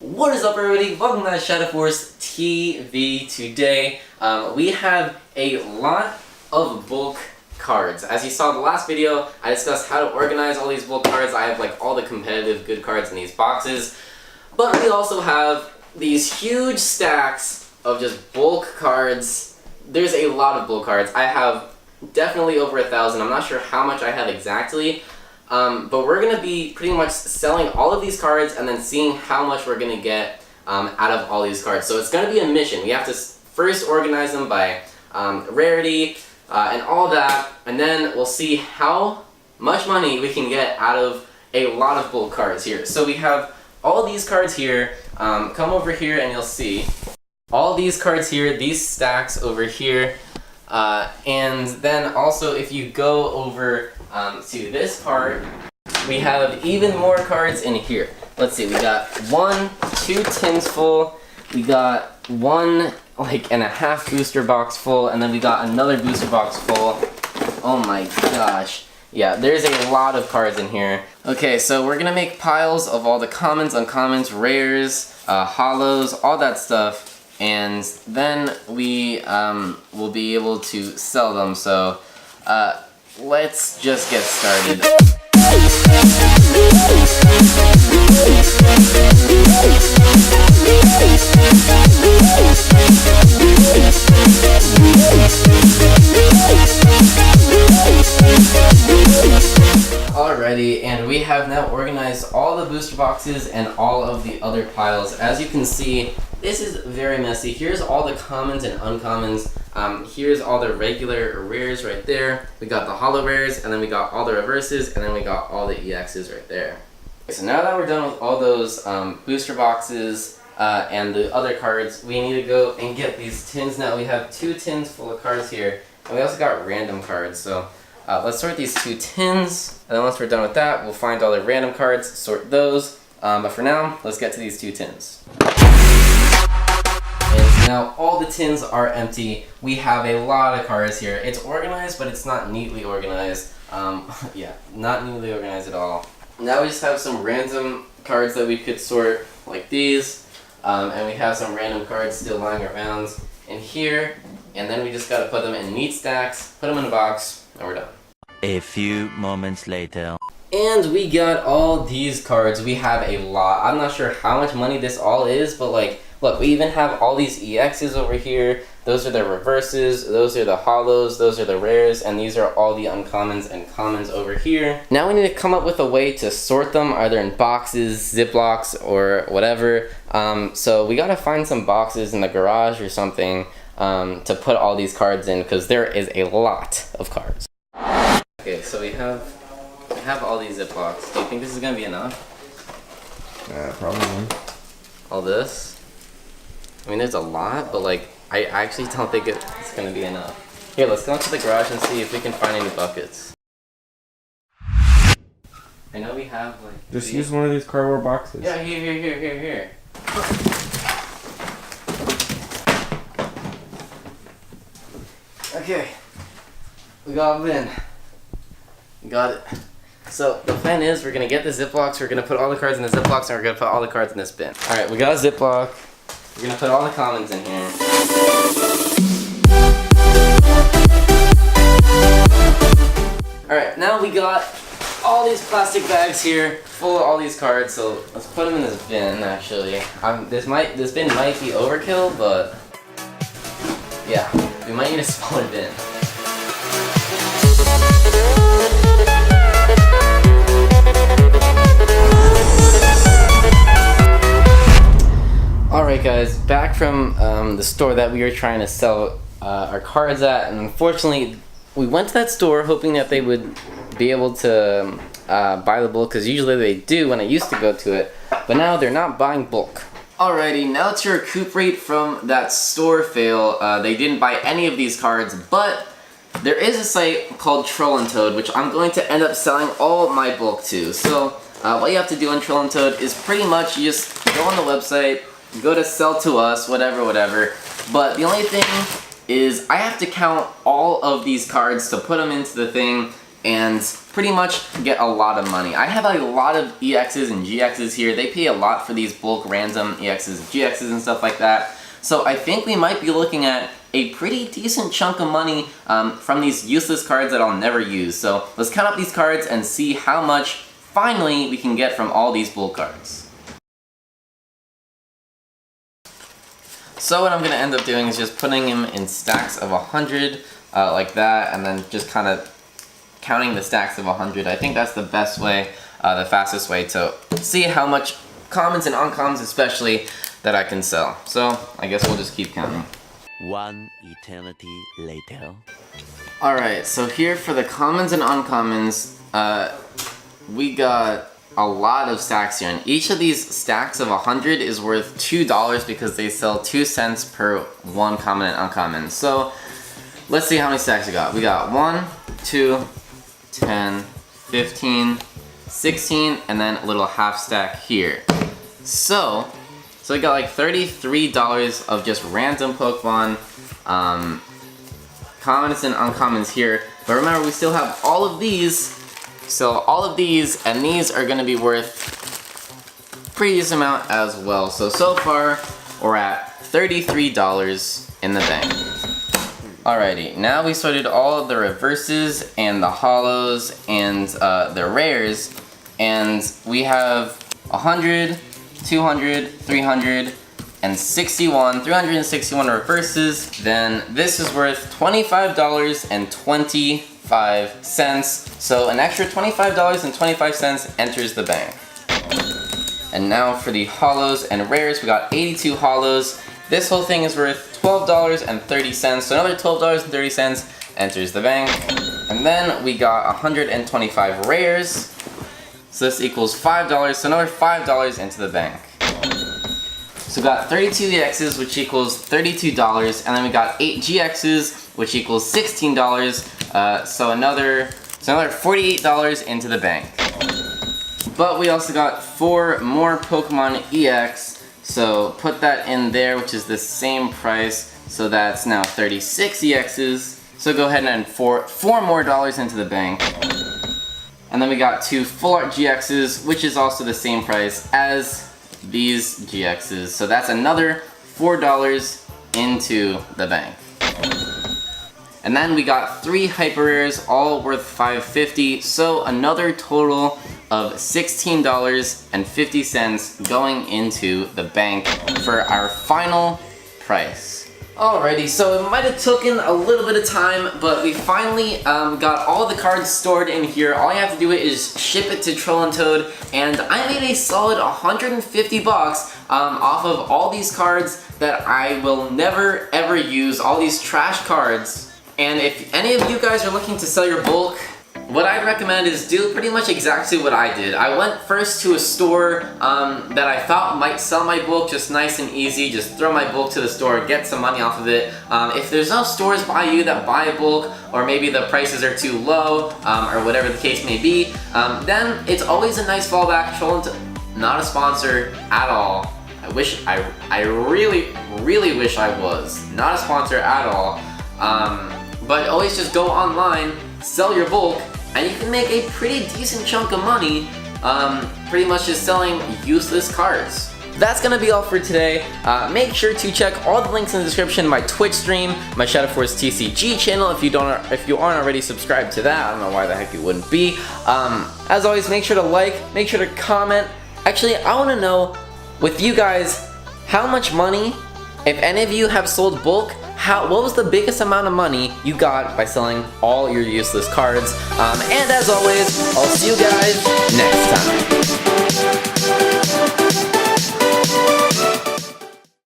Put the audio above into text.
What is up, everybody? Welcome to Shadow Force TV. Today, we have a lot of bulk cards. As you saw in the last video, I discussed how to organize all these bulk cards. I have like all the competitive good cards in these boxes, but we also have these huge stacks of just bulk cards. There's a lot of bulk cards. I have definitely over 1,000. I'm not sure how much I have exactly. But we're going to be pretty much selling all of these cards and then seeing how much we're going to get out of all these cards. So it's going to be a mission. We have to first organize them by rarity and all that, and then we'll see how much money we can get out of a lot of bulk cards here. So we have all these cards here. Come over here and you'll see all these cards here, these stacks over here. And then also if you go over to this part, we have even more cards in here. Let's see, we got 2 tins full, we got 1.5 booster box full, and then we got another booster box full. Oh my gosh. Yeah, there's a lot of cards in here. Okay, so we're gonna make piles of all the commons, uncommons, rares, holos, all that stuff, and then we will be able to sell them. So let's just get started. Alrighty, and we have now organized all the booster boxes and all of the other piles. As you can see, this is very messy. Here's all the commons and uncommons. Here's all the regular rares right there. We got the holo rares, and then we got all the reverses, and then we got all the EXs right there. So now that we're done with all those booster boxes and the other cards, we need to go and get these tins now. We have 2 tins full of cards here, and we also got random cards. So let's sort these 2 tins, and then once we're done with that, we'll find all the random cards, sort those. But for now, let's get to these 2 tins. Now all the tins are empty. We have a lot of cards here. It's organized, but it's not neatly organized. Yeah, not neatly organized at all. Now we just have some random cards that we could sort, like these. And we have some random cards still lying around in here. And then we just gotta put them in neat stacks, put them in a box, and we're done. A few moments later. And we got all these cards. We have a lot. I'm not sure how much money this all is, but like, look, we even have all these EXs over here. Those are the reverses, those are the holos, those are the rares, and these are all the uncommons and commons over here. Now we need to come up with a way to sort them, either in boxes, Ziplocs, or whatever. So we gotta find some boxes in the garage or something to put all these cards in, because there is a lot of cards. Okay, so we have all these Ziplocs. Do you think this is gonna be enough? Probably. All this? I mean, there's a lot, but like, I actually don't think it's gonna be enough. Here, let's go into the garage and see if we can find any buckets. I know we have like... Just use one of these cardboard boxes. Yeah, here. Okay. We got them in. We got it. So the plan is we're gonna get the Ziplocs, we're gonna put all the cards in the Ziplocs, and we're gonna put all the cards in this bin. Alright, we got a Ziploc. We're gonna put all the commons in here. Alright, now we got all these plastic bags here full of all these cards, so let's put them in this bin actually. This bin might be overkill, but yeah, we might need a smaller bin. Alright guys, back from the store that we were trying to sell our cards at, and unfortunately we went to that store hoping that they would be able to buy the bulk, because usually they do when I used to go to it, but now they're not buying bulk. Alrighty, now to recuperate from that store fail, they didn't buy any of these cards, but there is a site called Troll and Toad, which I'm going to end up selling all my bulk to. So what you have to do on Troll and Toad is pretty much you just go on the website, go to sell to us, whatever. But the only thing is I have to count all of these cards to put them into the thing, and pretty much get a lot of money. I have a lot of EXs and GXs here. They pay a lot for these bulk random EXs and GXs and stuff like that. So I think we might be looking at a pretty decent chunk of money from these useless cards that I'll never use. So let's count up these cards and see how much finally we can get from all these bulk cards. So what I'm going to end up doing is just putting them in stacks of 100 like that, and then just kind of counting the stacks of 100. I think that's the best way, the fastest way to see how much commons and uncommons especially that I can sell. So I guess we'll just keep counting. One eternity later. Alright, so here for the commons and uncommons, we got a lot of stacks here, and each of these stacks of 100 is worth $2 because they sell 2 cents per one common and uncommon. So let's see how many stacks we got. We got 1, 2, 10, 15, 16, and then a little half stack here. So we got like $33 of just random Pokemon, commons and uncommons here. But remember, we still have all of these. So all of these, and these are going to be worth pretty decent amount as well. So far, we're at $33 in the bank. Alrighty, now we sorted all of the reverses and the hollows and the rares, and we have 100, 200, 300, and 361 reverses. Then this is worth $25.25. So an extra $25.25 enters the bank. And now for the hollows and rares, we got 82 hollows. This whole thing is worth $12.30, so another $12.30 enters the bank. And then we got 125 rares, so this equals $5, so another $5 into the bank. So we got 32 EXs, which equals $32, and then we got 8 GXs, which equals $16, so another $48 into the bank. But we also got 4 more Pokemon EX, so put that in there, which is the same price, so that's now 36 EXs. So go ahead and four more dollars into the bank. And then we got 2 Full Art GXs, which is also the same price as these GXs. So that's another $4 into the bank. And then we got 3 Hyper Rares, all worth $5.50, so another total of $16.50 going into the bank for our final price. Alrighty, so it might have taken a little bit of time, but we finally got all the cards stored in here. All you have to do is ship it to Troll and Toad, and I made a solid 150 bucks off of all these cards that I will never ever use, all these trash cards. And if any of you guys are looking to sell your bulk, what I'd recommend is do pretty much exactly what I did. I went first to a store that I thought might sell my bulk, just nice and easy. Just throw my bulk to the store, get some money off of it. If there's no stores by you that buy bulk, or maybe the prices are too low, or whatever the case may be, then it's always a nice fallback. Not a sponsor at all. I really wish I was. Not a sponsor at all. But always just go online, sell your bulk, and you can make a pretty decent chunk of money, pretty much just selling useless cards. That's gonna be all for today. Make sure to check all the links in the description, my Twitch stream, my Shadow Force TCG channel if you aren't already subscribed to that. I don't know why the heck you wouldn't be. As always, make sure to like, make sure to comment. Actually, I wanna know, with you guys, how much money, if any of you have sold bulk, what was the biggest amount of money you got by selling all your useless cards? And as always, I'll see you guys next time.